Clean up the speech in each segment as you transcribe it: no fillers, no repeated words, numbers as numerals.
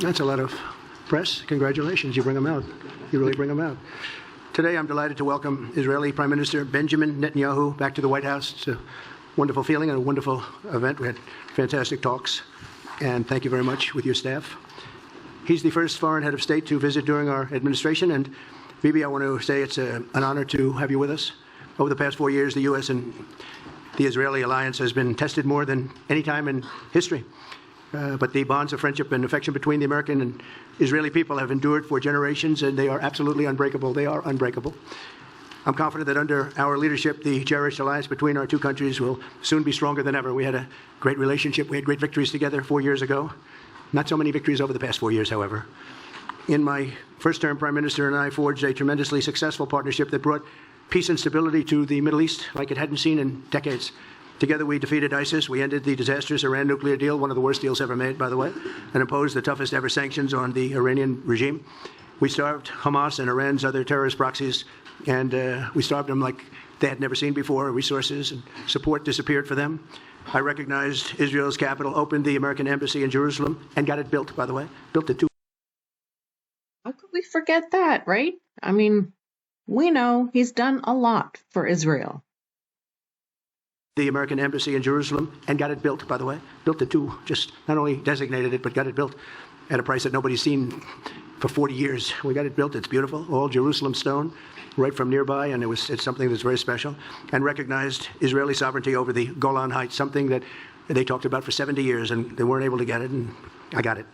That's a lot of press. Congratulations. You bring them out. You really bring them out. Today, I'm delighted to welcome Israeli Prime Minister Benjamin Netanyahu back to the White House. It's a wonderful feeling and a wonderful event. We had fantastic talks, and thank you very much with your staff. He's the first foreign head of state to visit during our administration, and Bibi, I want to say it's an honor to have you with us. Over the past 4 years, the U.S. and the Israeli alliance has been tested more than any time in history. But the bonds of friendship and affection between the American and Israeli people have endured for generations, and they are absolutely unbreakable. They are unbreakable. I'm confident that under our leadership, the cherished alliance between our two countries will soon be stronger than ever. We had a great relationship. We had great victories together 4 years ago. Not so many victories over the past 4 years, however. In my first term, Prime Minister and I forged a tremendously successful partnership that brought peace and stability to the Middle East like it hadn't seen in decades. Together, we defeated ISIS. We ended the disastrous Iran nuclear deal, one of the worst deals ever made, by the way, and imposed the toughest ever sanctions on the Iranian regime. We starved Hamas and Iran's other terrorist proxies, and we starved them like they had never seen before. Resources and support disappeared for them. I recognized Israel's capital, opened the American embassy in Jerusalem, and got it built, by the way. Built it too. How could we forget that, right? I mean, we know he's done a lot for Israel. The American embassy in Jerusalem, and got it built, by the way. Built it too. Just not only designated it, but got it built at a price that nobody's seen for 40 years. We got it built. It's beautiful. All Jerusalem stone, right from nearby, and it's something that's very special. And recognized Israeli sovereignty over the Golan Heights, something that they talked about for 70 years, and they weren't able to get it, and I got it.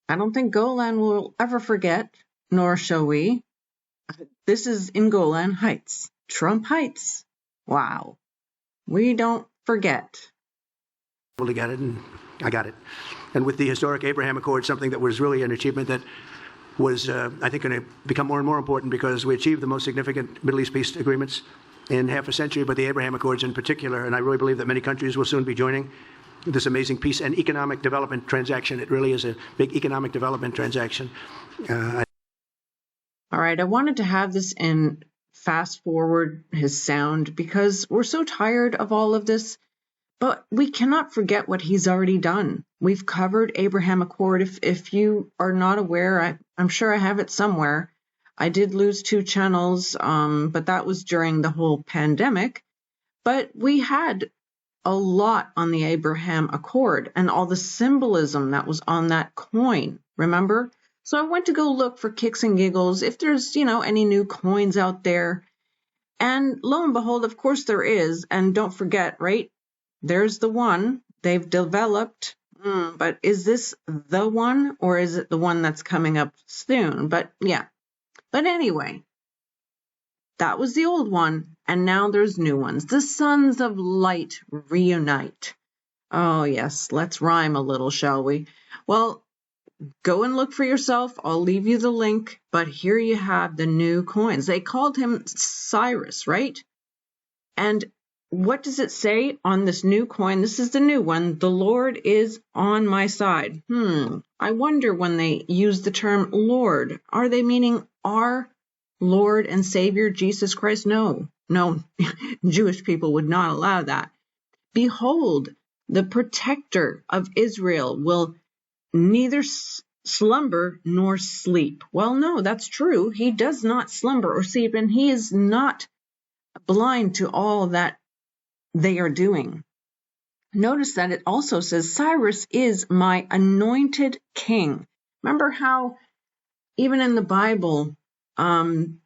I don't think Golan will ever forget, nor shall we. This is in Golan Heights, Trump Heights. Wow. We don't forget. Able to get it, and I got it. And with the historic Abraham Accord, something that was really an achievement that was, I think, going to become more and more important because we achieved the most significant Middle East peace agreements in half a century, but the Abraham Accords in particular, and I really believe that many countries will soon be joining this amazing peace and economic development transaction. It really is a big economic development transaction. All right, I wanted to have this in fast forward his sound because we're so tired of all of this, but we cannot forget what he's already done. We've covered Abraham Accord. If you are not aware, I'm sure I have it somewhere. I did lose 2 channels, but that was during the whole pandemic. But we had a lot on the Abraham Accord and all the symbolism that was on that coin, remember? So I went to go look for kicks and giggles if there's, any new coins out there. And lo and behold, of course there is. And don't forget, right? There's the one they've developed. But is this the one or is it the one that's coming up soon? But yeah. But anyway, that was the old one. And now there's new ones. The sons of light reunite. Oh, yes. Let's rhyme a little, shall we? Well, go and look for yourself. I'll leave you the link. But here you have the new coins. They called him Cyrus, right? And what does it say on this new coin? This is the new one. The Lord is on my side. I wonder when they use the term Lord, are they meaning our Lord and Savior Jesus Christ? No, Jewish people would not allow that. Behold, the protector of Israel will neither slumber nor sleep. Well, no, that's true. He does not slumber or sleep, and he is not blind to all that they are doing. Notice that it also says, Cyrus is my anointed king. Remember how even in the Bible, God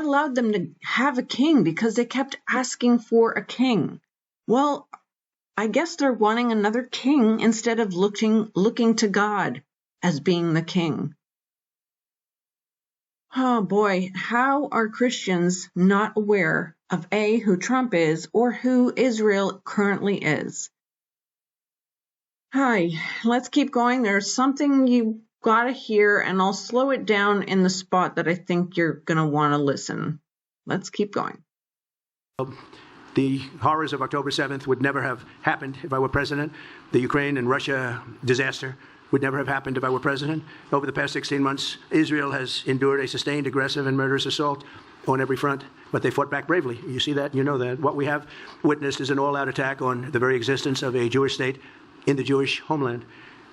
allowed them to have a king because they kept asking for a king. Well, I guess they're wanting another king instead of looking to God as being the king. Oh boy, how are Christians not aware of A, who Trump is, or who Israel currently is? Hi, let's keep going. There's something you gotta hear, and I'll slow it down in the spot that I think you're gonna want to listen. Let's keep going. The horrors of October 7th would never have happened if I were president. The Ukraine and Russia disaster would never have happened if I were president. Over the past 16 months, Israel has endured a sustained, aggressive, and murderous assault on every front, but they fought back bravely. You see that, you know that. What we have witnessed is an all-out attack on the very existence of a Jewish state in the Jewish homeland.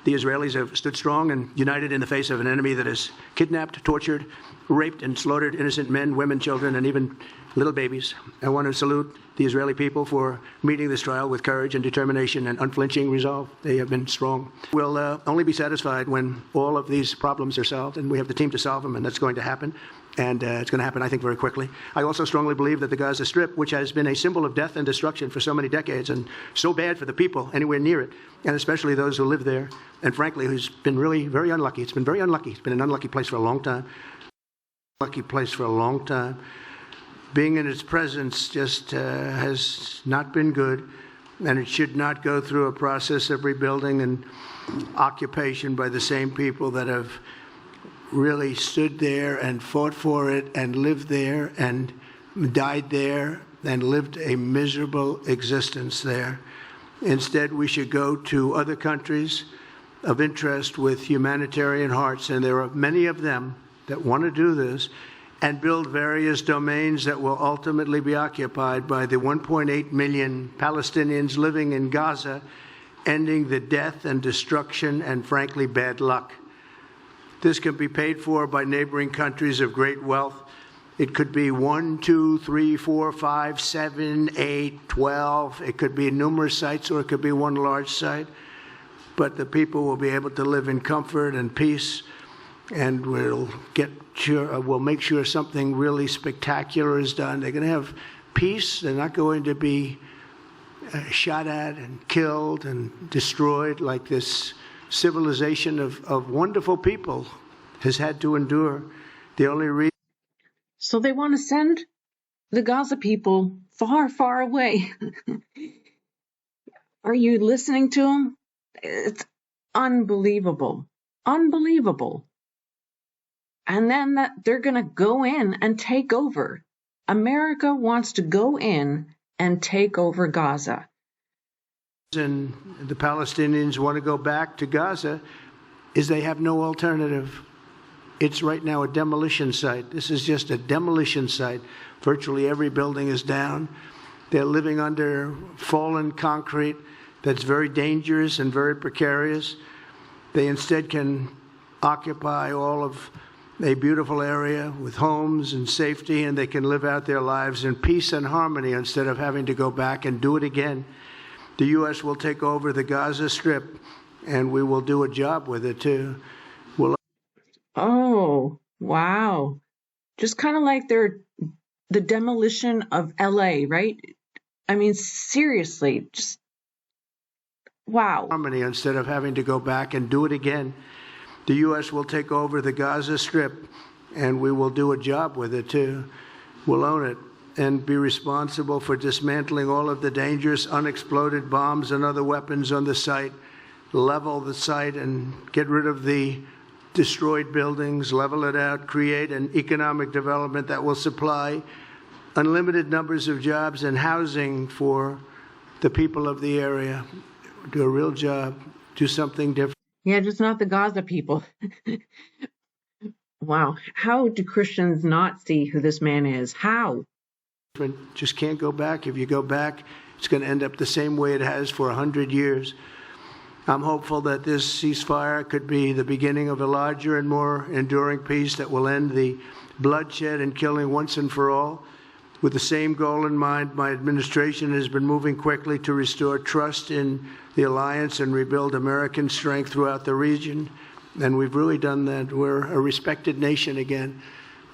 The Israelis have stood strong and united in the face of an enemy that has kidnapped, tortured, raped, and slaughtered innocent men, women, children, and even little babies. I want to salute the Israeli people for meeting this trial with courage and determination and unflinching resolve. They have been strong. We'll only be satisfied when all of these problems are solved, and we have the team to solve them, and that's going to happen. And it's going to happen, I think, very quickly. I also strongly believe that the Gaza Strip, which has been a symbol of death and destruction for so many decades and so bad for the people anywhere near it, and especially those who live there, and frankly, who's been really very unlucky. It's been very unlucky. It's been an unlucky place for a long time. Unlucky place for a long time. Being in its presence just has not been good, and it should not go through a process of rebuilding and occupation by the same people that have really stood there and fought for it and lived there and died there and lived a miserable existence there. Instead, we should go to other countries of interest with humanitarian hearts, and there are many of them that want to do this, and build various domains that will ultimately be occupied by the 1.8 million Palestinians living in Gaza, ending the death and destruction and, frankly, bad luck. This can be paid for by neighboring countries of great wealth. It could be 1, 2, 3, 4, 5, 7, 8, 12. It could be numerous sites, or it could be one large site. But the people will be able to live in comfort and peace, and we'll make sure something really spectacular is done. They're going to have peace. They're not going to be shot at and killed and destroyed like this civilization of wonderful people has had to endure. The only reason. So they want to send the Gaza people far, far away. Are you listening to them? It's unbelievable. Unbelievable. And then they're going to go in and take over. America wants to go in and take over Gaza. And the Palestinians want to go back to Gaza is they have no alternative. It's right now a demolition site. This is just a demolition site. Virtually every building is down. They're living under fallen concrete that's very dangerous and very precarious. They instead can occupy all of a beautiful area with homes and safety, and they can live out their lives in peace and harmony instead of having to go back and do it again. The U.S. will take over the Gaza Strip, and we will do a job with it, too. Oh, wow. Just kind of like the demolition of L.A., right? I mean, seriously, just wow. Harmony instead of having to go back and do it again. The U.S. will take over the Gaza Strip, and we will do a job with it, too. We'll own it and be responsible for dismantling all of the dangerous unexploded bombs and other weapons on the site, level the site and get rid of the destroyed buildings, level it out, create an economic development that will supply unlimited numbers of jobs and housing for the people of the area. Do a real job, do something different. Yeah, just not the Gaza people. Wow. How do Christians not see who this man is? How? Just can't go back. If you go back, it's going to end up the same way it has for 100 years. I'm hopeful that this ceasefire could be the beginning of a larger and more enduring peace that will end the bloodshed and killing once and for all. With the same goal in mind, my administration has been moving quickly to restore trust in the alliance and rebuild American strength throughout the region. And we've really done that. We're a respected nation again.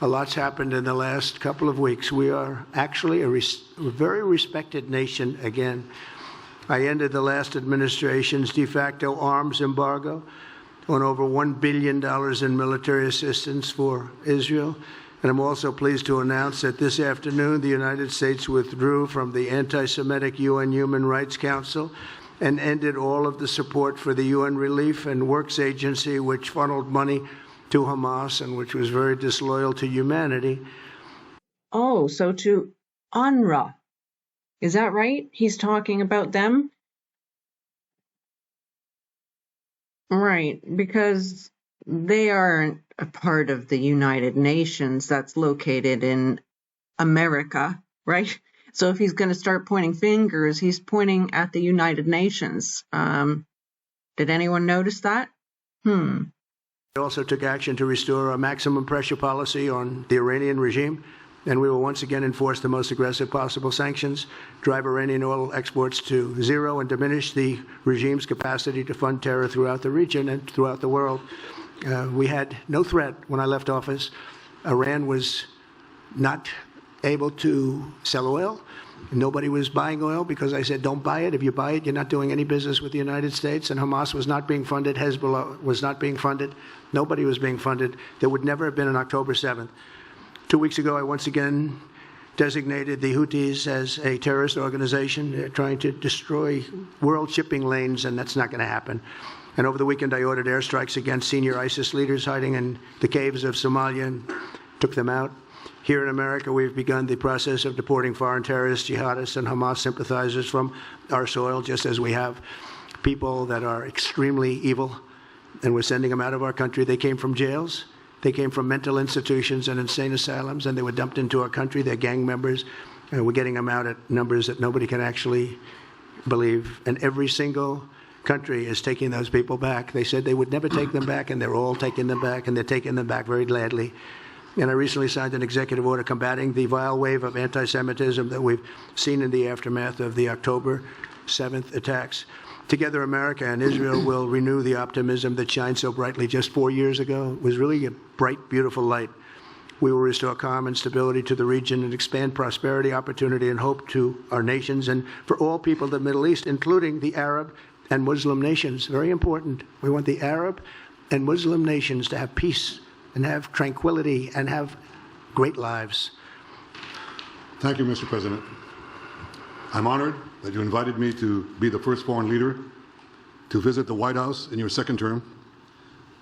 A lot's happened in the last couple of weeks. We are actually a very respected nation again. I ended the last administration's de facto arms embargo on over $1 billion in military assistance for Israel. And I'm also pleased to announce that this afternoon, the United States withdrew from the anti-Semitic UN Human Rights Council and ended all of the support for the UN Relief and Works Agency, which funneled money to Hamas and which was very disloyal to humanity. Oh, so to UNRWA. Is that right? He's talking about them? Right, because they aren't a part of the United Nations that's located in America, right? So if he's going to start pointing fingers, he's pointing at the United Nations. Did anyone notice that? We also took action to restore a maximum pressure policy on the Iranian regime, and we will once again enforce the most aggressive possible sanctions, drive Iranian oil exports to zero, and diminish the regime's capacity to fund terror throughout the region and throughout the world. We had no threat when I left office. Iran was not able to sell oil. Nobody was buying oil because I said, don't buy it. If you buy it, you're not doing any business with the United States. And Hamas was not being funded. Hezbollah was not being funded. Nobody was being funded. There would never have been an October 7th. 2 weeks ago, I once again designated the Houthis as a terrorist organization. They're trying to destroy world shipping lanes, and that's not going to happen. And over the weekend, I ordered airstrikes against senior ISIS leaders hiding in the caves of Somalia and took them out. Here in America, we've begun the process of deporting foreign terrorists, jihadists, and Hamas sympathizers from our soil, just as we have people that are extremely evil, and we're sending them out of our country. They came from jails. They came from mental institutions and insane asylums, and they were dumped into our country. They're gang members, and we're getting them out at numbers that nobody can actually believe. And every single country is taking those people back. They said they would never take them back, and they're all taking them back, and they're taking them back very gladly. And I recently signed an executive order combating the vile wave of anti-Semitism that we've seen in the aftermath of the October 7th attacks. Together, America and Israel will renew the optimism that shined so brightly just 4 years ago. It was really a bright, beautiful light. We will restore calm and stability to the region and expand prosperity, opportunity, and hope to our nations and for all people of the Middle East, including the Arab and Muslim nations. Very important. We want the Arab and Muslim nations to have peace and have tranquility and have great lives. Thank you, Mr. President. I'm honored that you invited me to be the first foreign leader to visit the White House in your second term.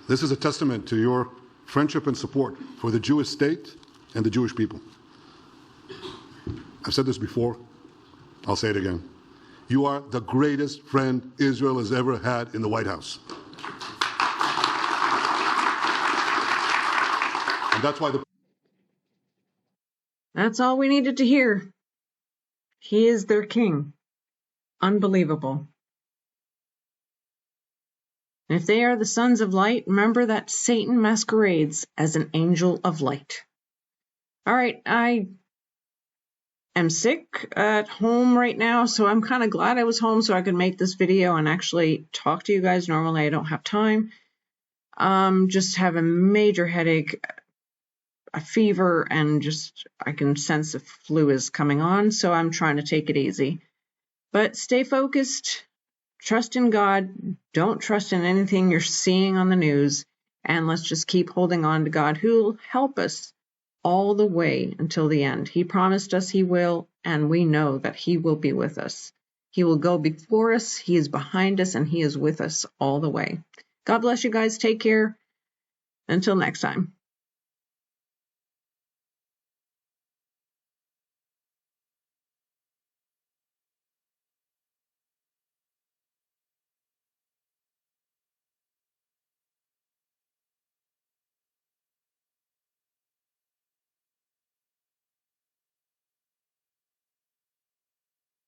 This is a testament to your friendship and support for the Jewish state and the Jewish people. I've said this before. I'll say it again. You are the greatest friend Israel has ever had in the White House. And that's why That's all we needed to hear. He is their king. Unbelievable. And if they are the sons of light, remember that Satan masquerades as an angel of light. All right, I am sick at home right now, so I'm kind of glad I was home so I could make this video and actually talk to you guys. Normally, I don't have time. Just have a major headache, a fever, and just I can sense the flu is coming on, so I'm trying to take it easy. But stay focused, trust in God, don't trust in anything you're seeing on the news, and let's just keep holding on to God, who will help us all the way until the end. He promised us He will, and we know that He will be with us. He will go before us, He is behind us, and He is with us all the way. God bless you guys. Take care. Until next time.